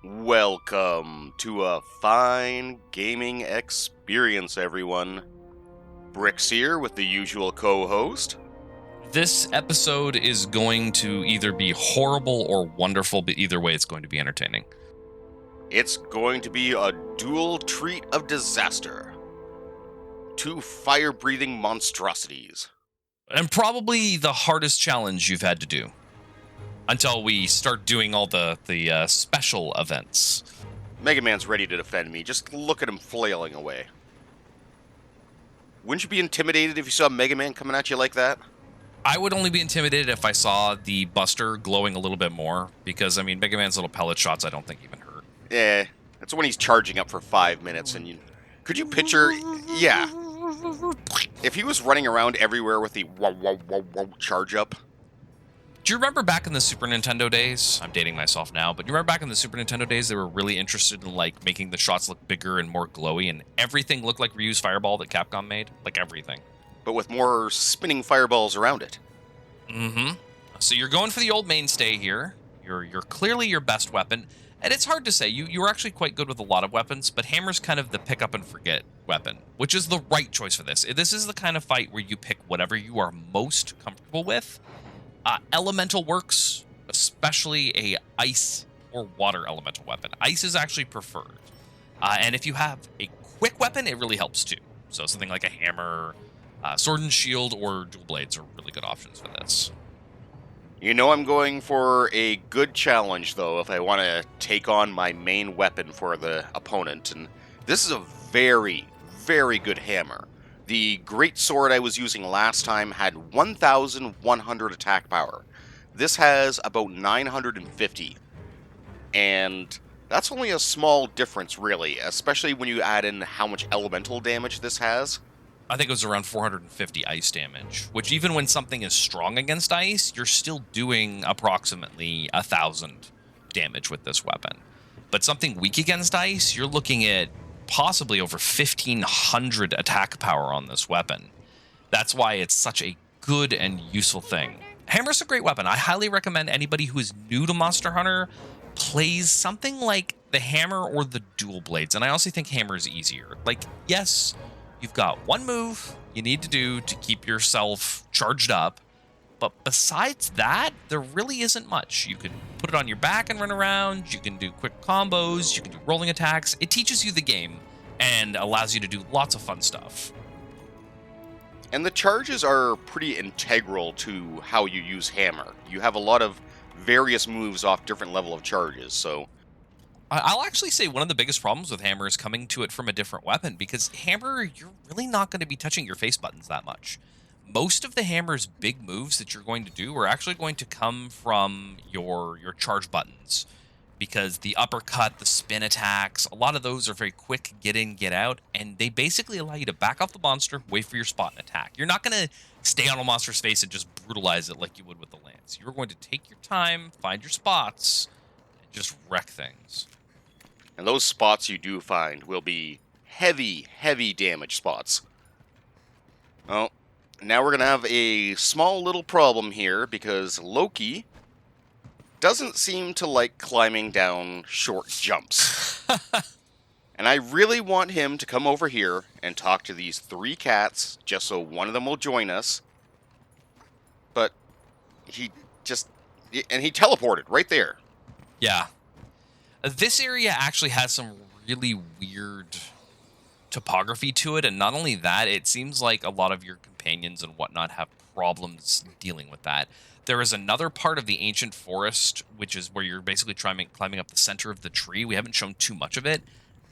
Welcome to a fine gaming experience, everyone. Brix here with the usual co-host. This episode is going to either be horrible or wonderful, but either way, it's going to be entertaining. It's going to be a dual treat of disaster. Two fire-breathing monstrosities. And probably the hardest challenge you've had to do. Until we start doing all the special events. Mega Man's ready to defend me. Just look at him flailing away. Wouldn't you be intimidated if you saw Mega Man coming at you like that? I would only be intimidated if I saw the Buster glowing a little bit more, because, I mean, Mega Man's little pellet shots I don't think even hurt. Yeah, that's when he's charging up for 5 minutes, and could you picture... Yeah. If he was running around everywhere with the wow charge up... Do you remember back in the Super Nintendo days? I'm dating myself now, but you remember back in the Super Nintendo days, they were really interested in, like, making the shots look bigger and more glowy, and everything looked like Ryu's Fireball that Capcom made? Like, everything. But with more spinning fireballs around it. Mm-hmm. So you're going for the old mainstay here. You're clearly your best weapon, and it's hard to say. You were actually quite good with a lot of weapons, but Hammer's kind of the pick up and forget weapon, which is the right choice for this. This is the kind of fight where you pick whatever you are most comfortable with. Elemental works, especially a ice or water elemental weapon. Ice is actually preferred. And if you have a quick weapon, it really helps too. So something like a hammer, sword and shield, or dual blades are really good options for this. You know I'm going for a good challenge, though, if I want to take on my main weapon for the opponent. And this is a very, very good hammer. The great sword I was using last time had 1,100 attack power. This has about 950. And that's only a small difference, really, especially when you add in how much elemental damage this has. I think it was around 450 ice damage, which even when something is strong against ice, you're still doing approximately 1,000 damage with this weapon. But something weak against ice, you're looking at possibly over 1,500 attack power on this weapon. That's why it's such a good and useful thing. Hammer's a great weapon. I highly recommend anybody who is new to Monster Hunter plays something like the hammer or the dual blades. And I also think hammer is easier. Like, yes, you've got one move you need to do to keep yourself charged up. But besides that, there really isn't much. You can put it on your back and run around. You can do quick combos. You can do rolling attacks. It teaches you the game and allows you to do lots of fun stuff. And the charges are pretty integral to how you use hammer. You have a lot of various moves off different level of charges, so... I'll actually say one of the biggest problems with hammer is coming to it from a different weapon, because hammer, you're really not going to be touching your face buttons that much. Most of the hammer's big moves that you're going to do are actually going to come from your charge buttons, because the uppercut, the spin attacks, a lot of those are very quick get in, get out, and they basically allow you to back off the monster, wait for your spot and attack. You're not going to stay on a monster's face and just brutalize it like you would with the lance. You're going to take your time, find your spots, and just wreck things. And those spots you do find will be heavy, heavy damage spots. Oh. Now we're going to have a small little problem here, because Loki doesn't seem to like climbing down short jumps. And I really want him to come over here and talk to these 3 cats, just so one of them will join us. But he just... And he teleported right there. Yeah. This area actually has some really weird topography to it, and not only that, it seems like a lot of your companions and whatnot have problems dealing with that. There is another part of the ancient forest, which is where you're basically climbing up the center of the tree. We haven't shown too much of it.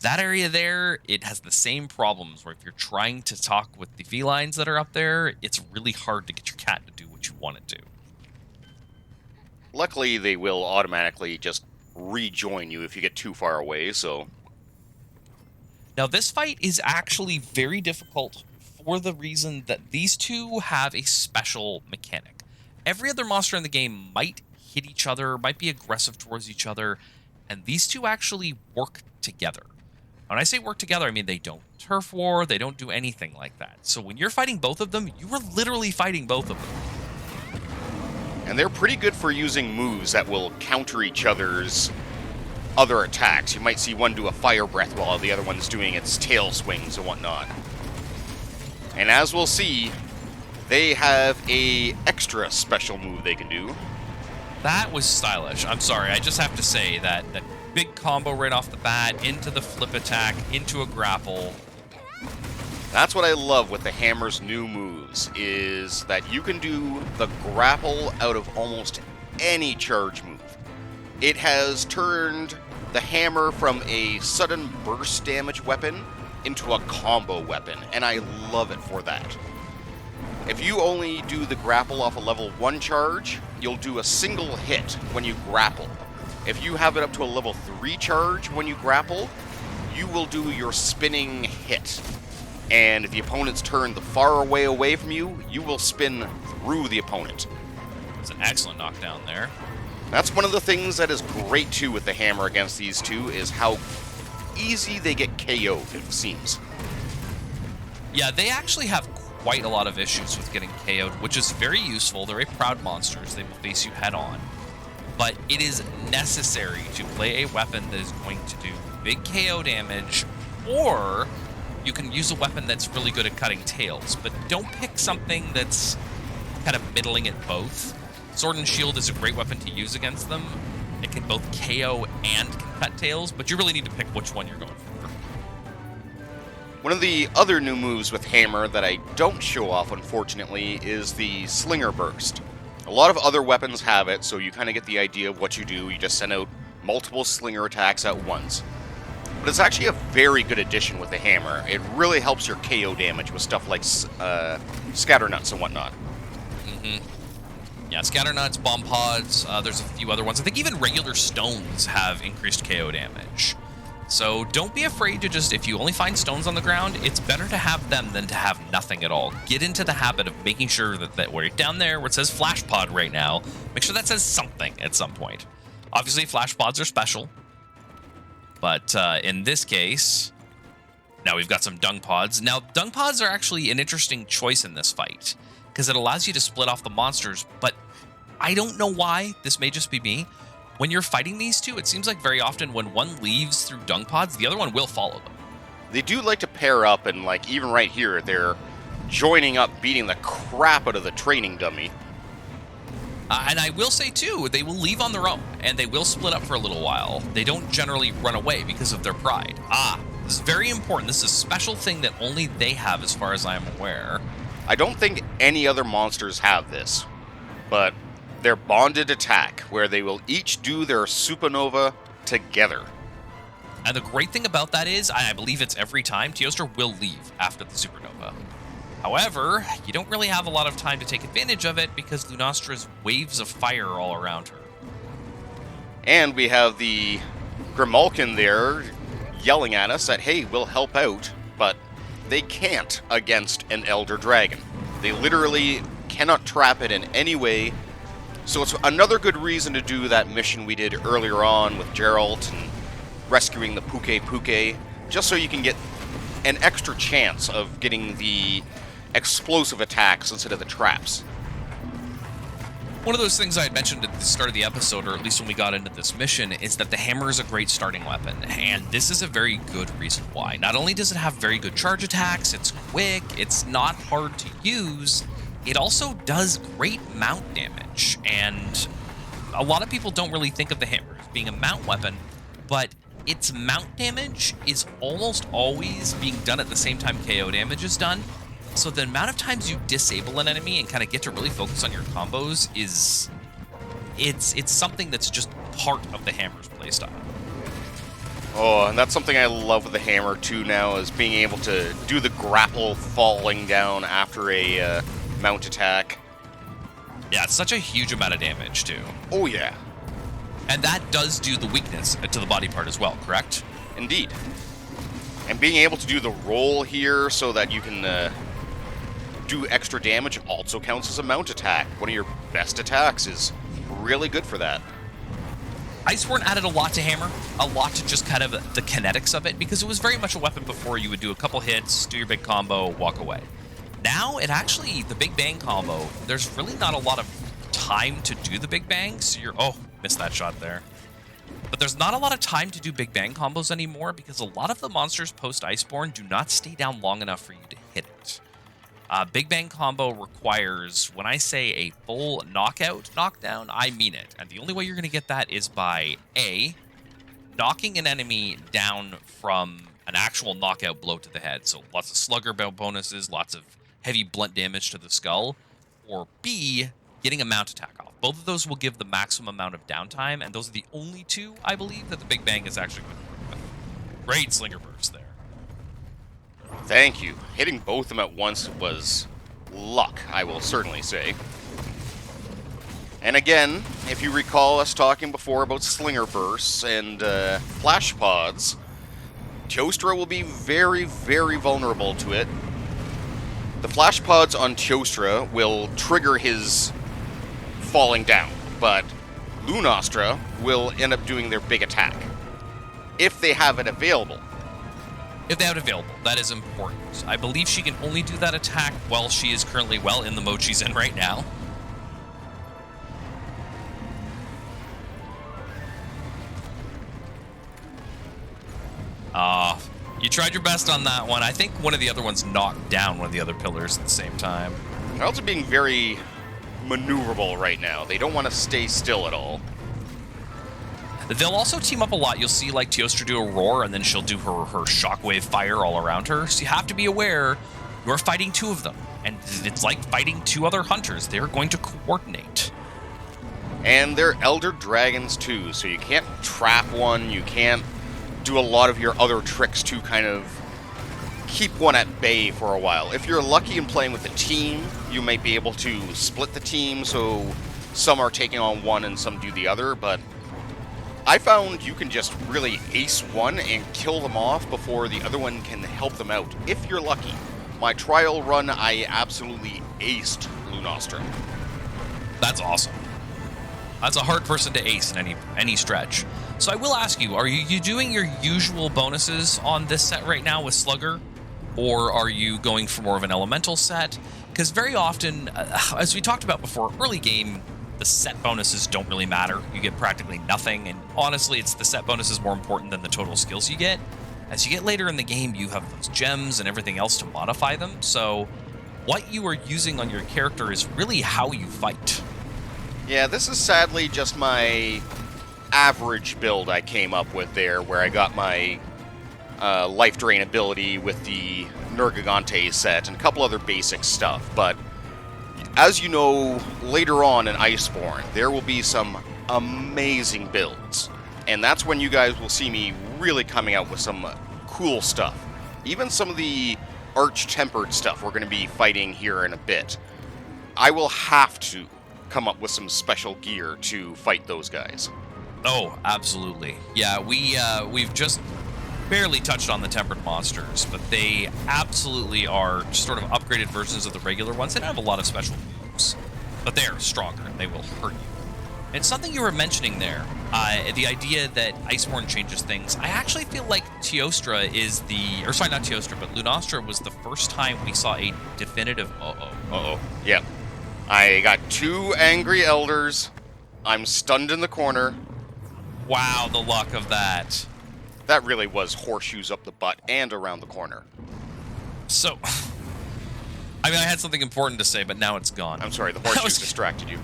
That area there, it has the same problems, where if you're trying to talk with the felines that are up there, it's really hard to get your cat to do what you want it to. Luckily, they will automatically just rejoin you if you get too far away, so... Now, this fight is actually very difficult for the reason that these two have a special mechanic. Every other monster in the game might hit each other, might be aggressive towards each other, and these two actually work together. When I say work together, I mean they don't turf war, they don't do anything like that. So when you're fighting both of them, you are literally fighting both of them. And they're pretty good for using moves that will counter each other's other attacks. You might see one do a fire breath while the other one's doing its tail swings and whatnot. And as we'll see, they have a extra special move they can do. That was stylish. I'm sorry, I just have to say that big combo right off the bat, into the flip attack, into a grapple. That's what I love with the hammer's new moves, is that you can do the grapple out of almost any charge move. It has turned the hammer from a sudden burst damage weapon into a combo weapon, and I love it for that. If you only do the grapple off a level 1 charge, you'll do a single hit when you grapple. If you have it up to a level 3 charge when you grapple, you will do your spinning hit. And if the opponent's turned the far away from you, you will spin through the opponent. It's an excellent knockdown there. That's one of the things that is great too with the hammer against these two, is how easy they get KO'd, it seems. Yeah, they actually have quite a lot of issues with getting KO'd, which is very useful. They're very proud monsters. They will face you head on. But it is necessary to play a weapon that is going to do big KO damage, or you can use a weapon that's really good at cutting tails, but don't pick something that's kind of middling at both. Sword and Shield is a great weapon to use against them. It can both KO and can cut tails, but you really need to pick which one you're going for. One of the other new moves with hammer that I don't show off, unfortunately, is the Slinger Burst. A lot of other weapons have it, so you kind of get the idea of what you do. You just send out multiple slinger attacks at once. But it's actually a very good addition with the hammer. It really helps your KO damage with stuff like Scatternuts and whatnot. Yeah, Scatternuts, Bomb Pods, there's a few other ones. I think even regular stones have increased KO damage. So don't be afraid to just, if you only find stones on the ground, it's better to have them than to have nothing at all. Get into the habit of making sure that right down there where it says Flash Pod right now, make sure that says something at some point. Obviously, Flash Pods are special. But in this case, now we've got some Dung Pods. Now, Dung Pods are actually an interesting choice in this fight, because it allows you to split off the monsters, but I don't know why. This may just be me. When you're fighting these two, it seems like very often when one leaves through Dung Pods, the other one will follow them. They do like to pair up, and like even right here, they're joining up, beating the crap out of the training dummy. And I will say, too, they will leave on their own, and they will split up for a little while. They don't generally run away because of their pride. This is very important. This is a special thing that only they have, as far as I am aware. I don't think any other monsters have this, but their bonded attack, where they will each do their supernova together. And the great thing about that is, I believe it's every time, Teostra will leave after the supernova. However, you don't really have a lot of time to take advantage of it because Lunastra's waves of fire all around her. And we have the Grimalkin there yelling at us that, hey, we'll help out, but they can't against an Elder Dragon. They literally cannot trap it in any way. So it's another good reason to do that mission we did earlier on with Geralt and rescuing the Puke, just so you can get an extra chance of getting the explosive attacks instead of the traps. One of those things I had mentioned at the start of the episode, or at least when we got into this mission, is that the hammer is a great starting weapon, and this is a very good reason why. Not only does it have very good charge attacks, it's quick, it's not hard to use, it also does great mount damage, and a lot of people don't really think of the hammer as being a mount weapon, but its mount damage is almost always being done at the same time KO damage is done. So the amount of times you disable an enemy and kind of get to really focus on your combos is... It's something that's just part of the hammer's playstyle. Oh, and that's something I love with the hammer too now, is being able to do the grapple falling down after a mount attack. Yeah, it's such a huge amount of damage too. Oh yeah. And that does do the weakness to the body part as well, correct? Indeed. And being able to do the roll here so that you can do extra damage also counts as a mount attack. One of your best attacks is really good for that. Iceborne added a lot to hammer, a lot to just kind of the kinetics of it, because it was very much a weapon before. You would do a couple hits, do your big combo, walk away. Now, it actually, the Big Bang combo, there's really not a lot of time to do the Big Bang, so you're... Oh, missed that shot there. But there's not a lot of time to do Big Bang combos anymore because a lot of the monsters post-Iceborne do not stay down long enough for you to hit it. Big Bang combo requires, when I say a full knockdown, I mean it. And the only way you're going to get that is by A, knocking an enemy down from an actual knockout blow to the head. So lots of slugger bonuses, lots of heavy blunt damage to the skull. Or B, getting a mount attack off. Both of those will give the maximum amount of downtime, and those are the only two, I believe, that the Big Bang is actually going to work with. Great Slinger Burst there. Thank you. Hitting both of them at once was luck, I will certainly say. And again, if you recall us talking before about Slinger Bursts and Flash Pods, Teostra will be very, very vulnerable to it. The Flash Pods on Teostra will trigger his falling down, but Lunastra will end up doing their big attack, if they have it available. If they have it available, that is important. I believe she can only do that attack while she is currently in the mode she's in right now. You tried your best on that one. I think one of the other ones knocked down one of the other pillars at the same time. They're also being very maneuverable right now. They don't want to stay still at all. They'll also team up a lot. You'll see like Teostra do a roar, and then she'll do her shockwave fire all around her. So you have to be aware you're fighting two of them. And it's like fighting two other hunters. They're going to coordinate. And they're Elder Dragons too, so you can't trap one, you can't do a lot of your other tricks to kind of keep one at bay for a while. If you're lucky and playing with a team, you might be able to split the team so some are taking on one and some do the other, but I found you can just really ace one and kill them off before the other one can help them out, if you're lucky. My trial run, I absolutely aced Lunastra. That's awesome. That's a hard person to ace in any stretch. So I will ask you, are you doing your usual bonuses on this set right now with Slugger? Or are you going for more of an elemental set? Because very often, as we talked about before, early game, the set bonuses don't really matter. You get practically nothing. And honestly, it's the set bonuses more important than the total skills you get. As you get later in the game, you have those gems and everything else to modify them. So what you are using on your character is really how you fight. Yeah, this is sadly just my average build I came up with there, where I got my life drain ability with the Nergigante set and a couple other basic stuff. But as you know, later on in Iceborne, there will be some amazing builds. And that's when you guys will see me really coming out with some cool stuff. Even some of the arch-tempered stuff we're going to be fighting here in a bit. I will have to come up with some special gear to fight those guys. Oh, absolutely. Yeah, we've just barely touched on the tempered monsters, but they absolutely are just sort of upgraded versions of the regular ones. They don't have a lot of special moves, but they are stronger and they will hurt you. And something you were mentioning there, the idea that Iceborne changes things, I actually feel like Teostra is not Teostra, but Lunastra was the first time we saw a definitive Yeah. I got two angry elders. I'm stunned in the corner. Wow, the luck of that. That really was horseshoes up the butt and around the corner. So, I mean, I had something important to say, but now it's gone. I'm sorry, the horseshoes distracted you.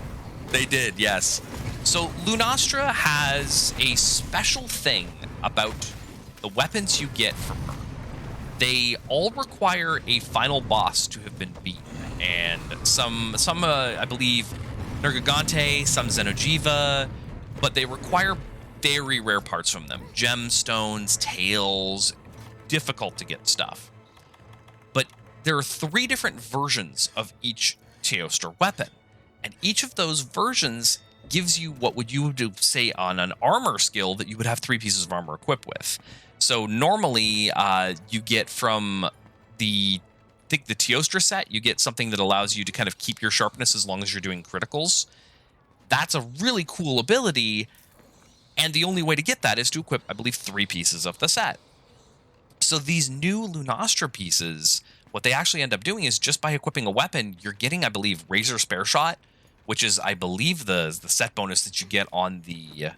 They did, yes. So, Lunastra has a special thing about the weapons you get from her. They all require a final boss to have been beaten. And some I believe, Nergigante, some Xeno'jiva, but they require very rare parts from them. Gemstones, tails, difficult to get stuff. But there are 3 different versions of each Teostra weapon. And each of those versions gives you what would you do, say, on an armor skill that you would have 3 pieces of armor equipped with. So normally you get from the Teostra set, you get something that allows you to kind of keep your sharpness as long as you're doing criticals. That's a really cool ability. And the only way to get that is to equip, I believe, 3 pieces of the set. So these new Lunastra pieces, what they actually end up doing is just by equipping a weapon, you're getting, I believe, Razor Spare Shot, which is, I believe, the set bonus that you get on the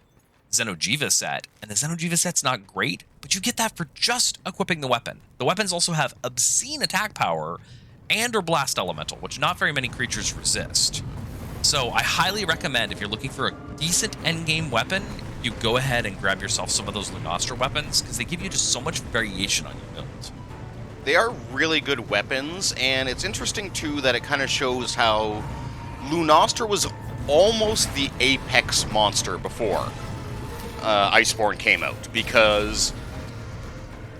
Xenojiva set, and the Xenojiva set's not great, but you get that for just equipping the weapon. The weapons also have obscene attack power and or blast elemental, which not very many creatures resist. So I highly recommend, if you're looking for a decent endgame weapon, you go ahead and grab yourself some of those Lunastra weapons, because they give you just so much variation on your build. They are really good weapons, and it's interesting too that it kind of shows how Lunastra was almost the apex monster before Iceborne came out, because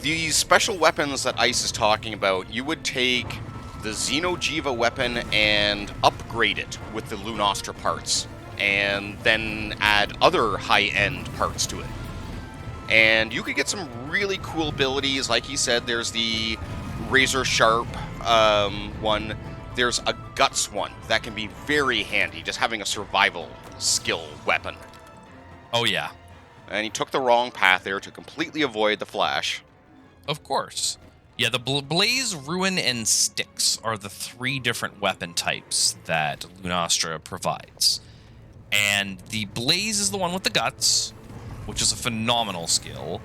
these special weapons that Ice is talking about, you would take the Xenojiva weapon and upgrade it with the Lunastra parts, and then add other high-end parts to it. And you could get some really cool abilities. Like he said, there's the Razor Sharp one. There's a Guts one that can be very handy, just having a survival skill weapon. Oh, yeah. And he took the wrong path there to completely avoid the flash. Of course. Yeah, the Blaze, Ruin, and Styx are the 3 different weapon types that Lunastra provides. And the Blaze is the one with the Guts, which is a phenomenal skill.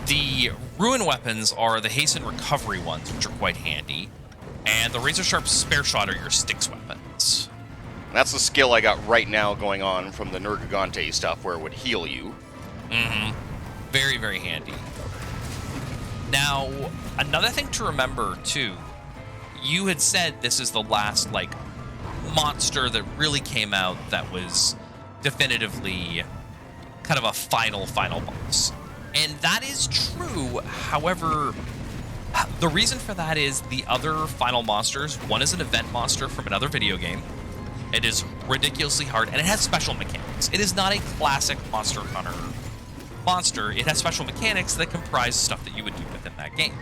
The Ruin weapons are the Haste and Recovery ones, which are quite handy. And the Razor Sharp Spare Shot are your Styx weapons. That's the skill I got right now going on from the Nergigante stuff, where it would heal you. Mm-hmm. Very, very handy. Now, another thing to remember, too, you had said this is the last, monster that really came out that was definitively kind of a final boss. And that is true. However, the reason for that is the other final monsters, one is an event monster from another video game. It is ridiculously hard, and it has special mechanics. It is not a classic Monster Hunter monster. It has special mechanics that comprise stuff that you would do within that game.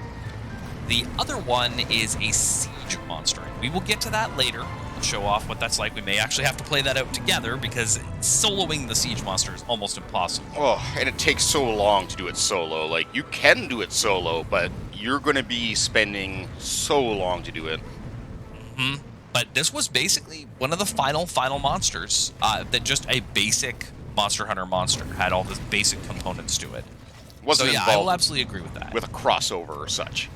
The other one is a siege monster. We will get to that later. We'll show off what that's like. We may actually have to play that out together, because soloing the siege monster is almost impossible. Oh, and it takes so long to do it solo. Like, you can do it solo, but you're going to be spending so long to do it. Mm-hmm. But this was basically one of the final monsters that just a basic Monster Hunter monster had all the basic components to it. Wasn't so yeah, I will absolutely agree with that. With a crossover or such.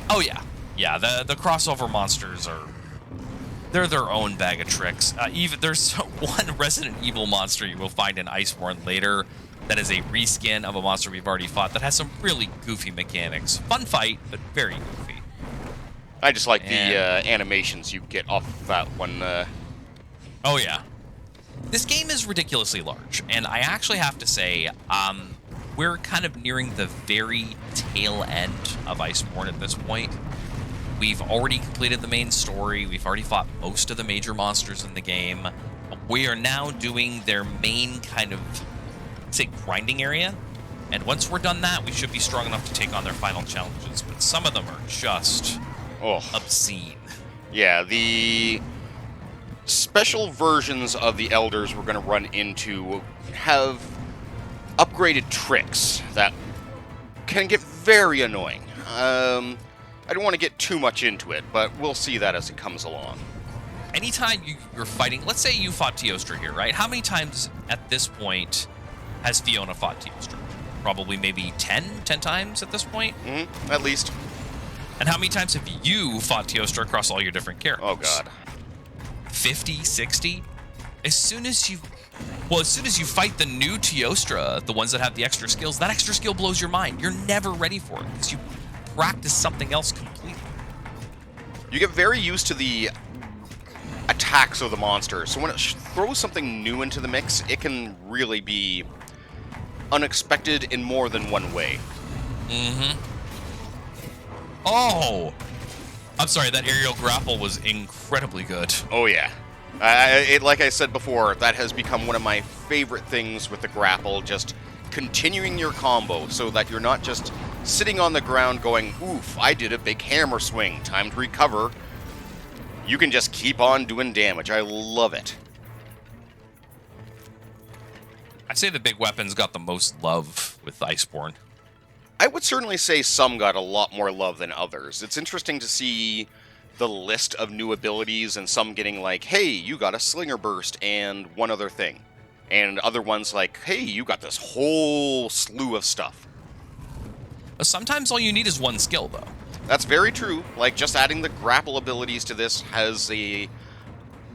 Oh yeah, yeah. The crossover monsters they're their own bag of tricks. Even there's one Resident Evil monster you will find in Iceborne later that is a reskin of a monster we've already fought that has some really goofy mechanics. Fun fight, but very goofy. I just like the animations you get off that one. Oh yeah. This game is ridiculously large, and I actually have to say, we're kind of nearing the very tail end of Iceborne at this point. We've already completed the main story. We've already fought most of the major monsters in the game. We are now doing their main kind of, say, grinding area. And once we're done that, we should be strong enough to take on their final challenges. But some of them are just obscene. Yeah, the special versions of the Elders we're going to run into have upgraded tricks that can get very annoying. I don't want to get too much into it, but we'll see that as it comes along. Anytime you're fighting, let's say you fought Teostra here, right? How many times at this point has Fiona fought Teostra? Probably maybe 10 times at this point? Mm-hmm, at least. And how many times have you fought Teostra across all your different characters? Oh, God. 50, 60? As soon as you fight the new Teostra, the ones that have the extra skills, that extra skill blows your mind. You're never ready for it, because you practice something else completely. You get very used to the attacks of the monster, so when it throws something new into the mix, it can really be unexpected in more than one way. Mm-hmm. Oh! I'm sorry, that aerial grapple was incredibly good. Oh, yeah. Like I said before, that has become one of my favorite things with the grapple, just continuing your combo so that you're not just sitting on the ground going, oof, I did a big hammer swing, time to recover. You can just keep on doing damage. I love it. I'd say the big weapons got the most love with Iceborne. I would certainly say some got a lot more love than others. It's interesting to see the list of new abilities and some getting like, hey, you got a Slinger Burst and one other thing. And other ones like, hey, you got this whole slew of stuff. Sometimes all you need is one skill, though. That's very true. Like, just adding the grapple abilities to this has a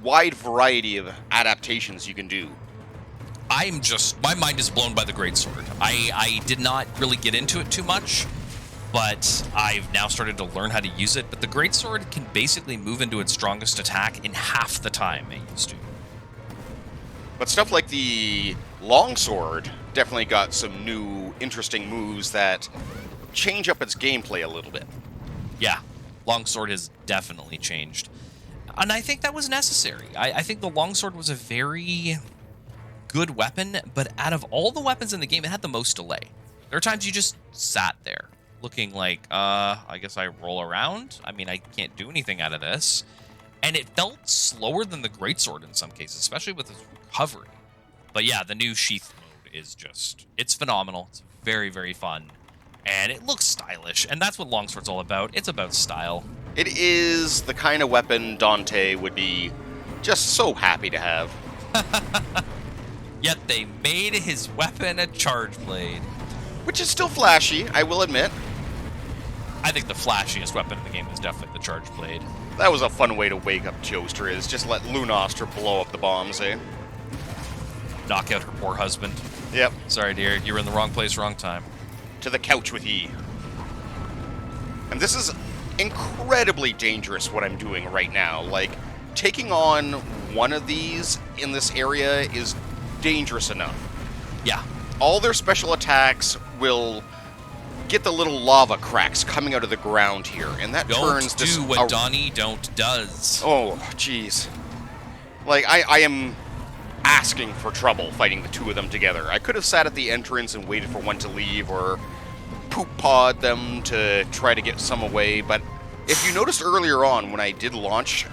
wide variety of adaptations you can do. My mind is blown by the greatsword. I did not really get into it too much, but I've now started to learn how to use it. But the greatsword can basically move into its strongest attack in half the time it used to. But stuff like the longsword definitely got some new, interesting moves that change up its gameplay a little bit. Yeah, longsword has definitely changed. And I think that was necessary. I think the longsword was a very good weapon, but out of all the weapons in the game, it had the most delay. There are times you just sat there looking like, I guess I roll around? I mean, I can't do anything out of this. And it felt slower than the greatsword in some cases, especially with its recovery. But yeah, the new sheath mode is it's phenomenal. It's very, very fun. And it looks stylish, and that's what longsword's all about. It's about style. It is the kind of weapon Dante would be just so happy to have. Yet they made his weapon a charge blade. Which is still flashy, I will admit. I think the flashiest weapon in the game is definitely the charge blade. That was a fun way to wake up Teostra, is just let Lunastra blow up the bombs, eh? Knock out her poor husband. Yep. Sorry, dear. You were in the wrong place, wrong time. To the couch with ye. And this is incredibly dangerous what I'm doing right now. Like, taking on one of these in this area is dangerous enough. Yeah. All their special attacks will get the little lava cracks coming out of the ground here, and that turns this... Don't do what Donnie don't does. Oh, jeez. Like, I am asking for trouble fighting the two of them together. I could have sat at the entrance and waited for one to leave, or poop pod them to try to get some away, but if you noticed earlier on when I did launch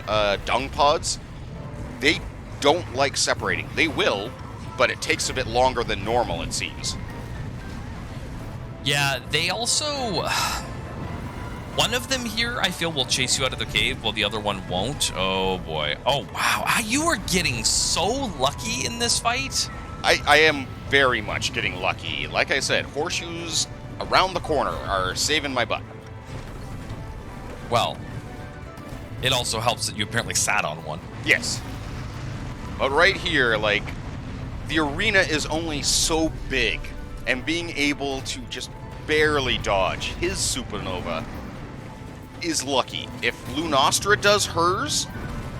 dung pods, they don't like separating. They will, but it takes a bit longer than normal, it seems. Yeah, they also... One of them here, I feel, will chase you out of the cave, while the other one won't. Oh, boy. Oh, wow. You are getting so lucky in this fight. I am very much getting lucky. Like I said, horseshoes around the corner are saving my butt. Well, it also helps that you apparently sat on one. Yes. But right here, like, the arena is only so big, and being able to just barely dodge his supernova is lucky. If Lunastra does hers,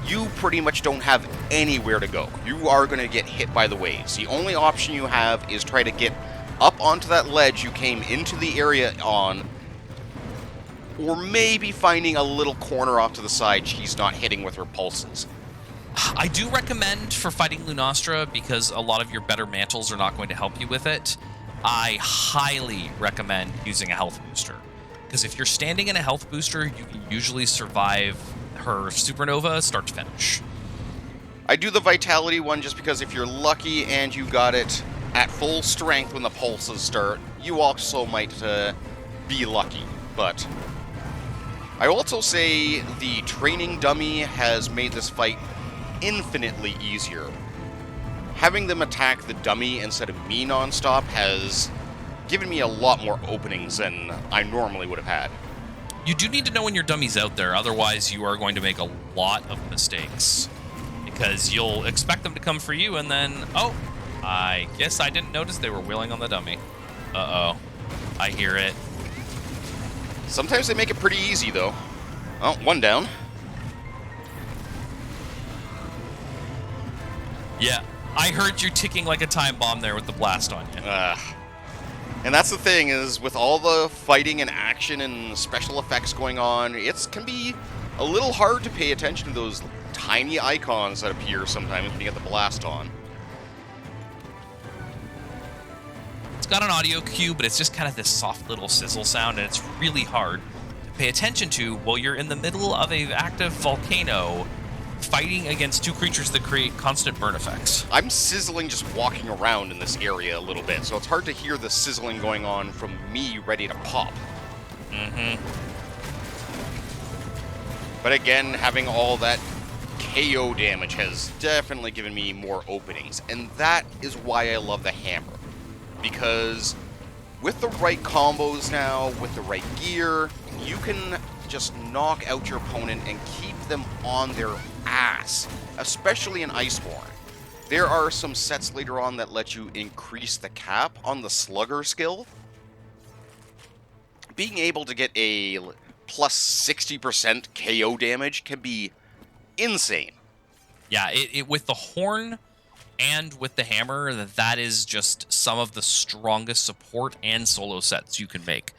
you pretty much don't have anywhere to go. You are going to get hit by the waves. The only option you have is try to get up onto that ledge you came into the area on, or maybe finding a little corner off to the side she's not hitting with her pulses. I do recommend for fighting Lunastra, because a lot of your better mantles are not going to help you with it. I highly recommend using a health booster, because if you're standing in a health booster, you can usually survive her supernova start to finish. I do the vitality one just because if you're lucky and you got it at full strength when the pulses start, you also might be lucky. But I also say the training dummy has made this fight infinitely easier. Having them attack the dummy instead of me nonstop has given me a lot more openings than I normally would have had. You do need to know when your dummy's out there, otherwise you are going to make a lot of mistakes. Because you'll expect them to come for you, and then, oh, I guess I didn't notice they were wheeling on the dummy. Uh-oh. I hear it. Sometimes they make it pretty easy, though. Oh, one down. Yeah, I heard you ticking like a time bomb there with the blast on you. And that's the thing, is with all the fighting and action and special effects going on, it can be a little hard to pay attention to those tiny icons that appear sometimes when you get the blast on. It's got an audio cue, but it's just kind of this soft little sizzle sound, and it's really hard to pay attention to while you're in the middle of an active volcano fighting against two creatures that create constant burn effects. I'm sizzling just walking around in this area a little bit, so it's hard to hear the sizzling going on from me ready to pop. Mm-hmm. But again, having all that KO damage has definitely given me more openings, and that is why I love the hammer. Because with the right combos now, with the right gear, you can just knock out your opponent and keep them on their ass, especially in Iceborne. There are some sets later on that let you increase the cap on the Slugger skill. Being able to get a plus 60% KO damage can be insane. Yeah, it with the horn and with the hammer, that is just some of the strongest support and solo sets you can make.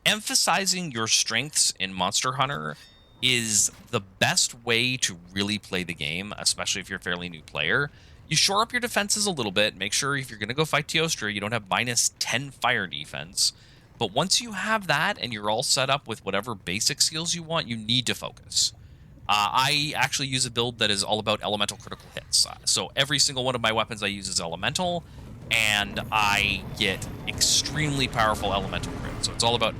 Emphasizing your strengths in Monster Hunter is the best way to really play the game, especially if you're a fairly new player. You shore up your defenses a little bit. Make sure if you're going to go fight Teostra, you don't have minus 10 fire defense. But once you have that and you're all set up with whatever basic skills you want, you need to focus. I actually use a build that is all about elemental critical hits. So every single one of my weapons I use is elemental, and I get extremely powerful elemental crit. So it's all about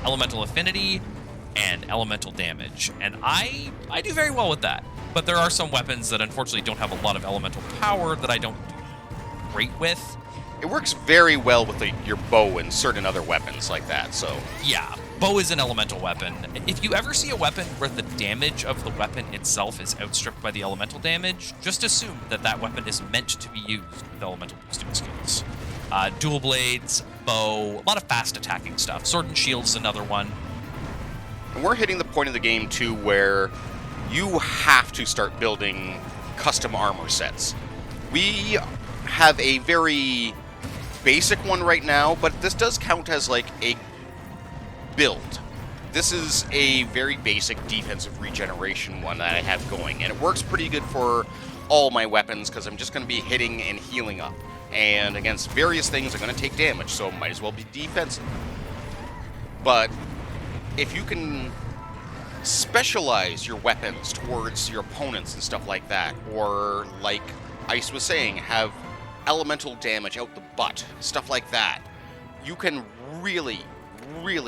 elemental affinity and elemental damage, and I do very well with that. But there are some weapons that unfortunately don't have a lot of elemental power that I don't do great with. It works very well with your bow and certain other weapons like that, so... Yeah, bow is an elemental weapon. If you ever see a weapon where the damage of the weapon itself is outstripped by the elemental damage, just assume that that weapon is meant to be used with elemental boosting skills. Dual blades, bow, a lot of fast attacking stuff. Sword and shield is another one. And we're hitting the point of the game, too, where you have to start building custom armor sets. We have a very basic one right now, but this does count as like a build. This is a very basic defensive regeneration one that I have going, and it works pretty good for all my weapons because I'm just going to be hitting and healing up. And against various things, I'm going to take damage, so might as well be defensive. But if you can specialize your weapons towards your opponents and stuff like that, or like Ice was saying, have elemental damage out the butt, stuff like that, you can really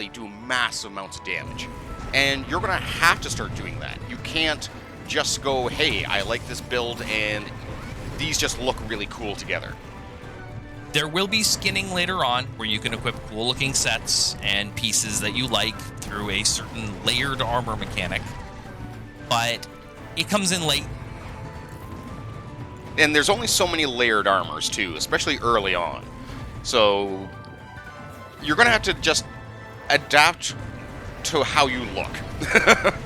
do massive amounts of damage. And you're going to have to start doing that. You can't just go, hey, I like this build and these just look really cool together. There will be skinning later on where you can equip cool looking sets and pieces that you like through a certain layered armor mechanic, but it comes in late. And there's only so many layered armors too, especially early on. So you're going to have to just adapt to how you look.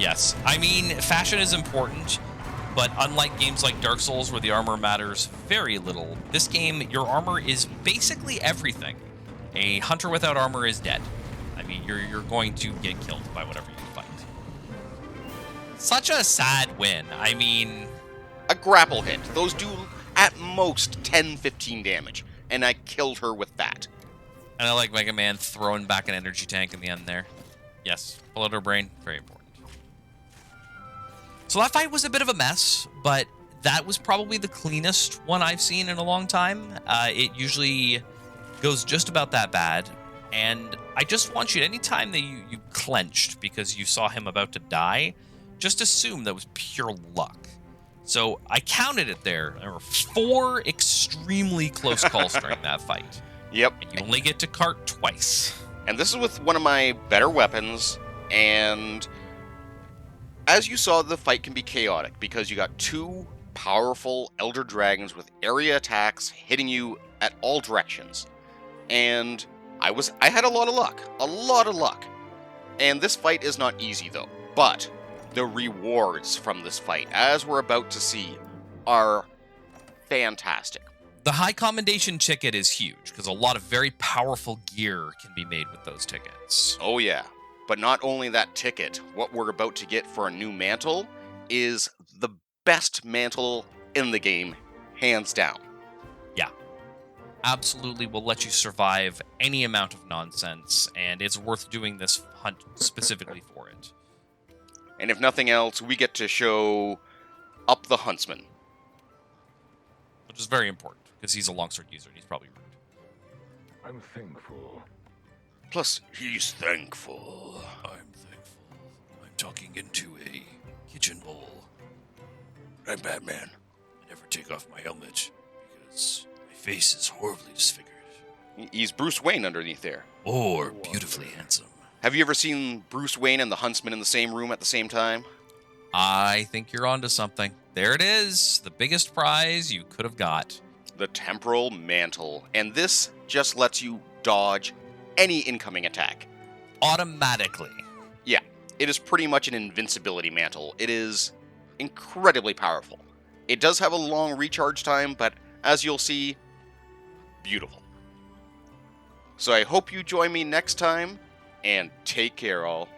Yes. I mean, fashion is important, but unlike games like Dark Souls where the armor matters very little, this game, your armor is basically everything. A hunter without armor is dead. I mean, you're going to get killed by whatever you fight. Such a sad win. I mean... A grapple hit. Those do at most 10-15 damage, and I killed her with that. And I like Mega Man throwing back an energy tank in the end there. Yes, bullet her brain, very important. So that fight was a bit of a mess, but that was probably the cleanest one I've seen in a long time. It usually goes just about that bad, and I just want you, anytime that you clenched because you saw him about to die, just assume that was pure luck. So I counted it there. There were 4 extremely close calls during that fight. Yep. And you only get to cart twice. And this is with one of my better weapons, and as you saw, the fight can be chaotic because you got 2 powerful Elder Dragons with area attacks hitting you at all directions. And I had a lot of luck. And this fight is not easy though, but the rewards from this fight, as we're about to see, are fantastic. The high commendation ticket is huge because a lot of very powerful gear can be made with those tickets. Oh yeah, but not only that ticket, what we're about to get for a new mantle is the best mantle in the game, hands down. Yeah, absolutely will let you survive any amount of nonsense, and it's worth doing this hunt specifically for it. And if nothing else, we get to show up the Huntsman. Which is very important, because he's a longsword user, and he's probably rude. I'm thankful. Plus, he's thankful. I'm thankful. I'm talking into a kitchen bowl. I'm Batman. I never take off my helmet because my face is horribly disfigured. He's Bruce Wayne underneath there. Or beautifully handsome. Have you ever seen Bruce Wayne and the Huntsman in the same room at the same time? I think you're onto something. There it is. The biggest prize you could have got. The Temporal Mantle. And this just lets you dodge any incoming attack. Automatically. Yeah, it is pretty much an invincibility mantle. It is incredibly powerful. It does have a long recharge time, but as you'll see, beautiful. So I hope you join me next time, and take care all.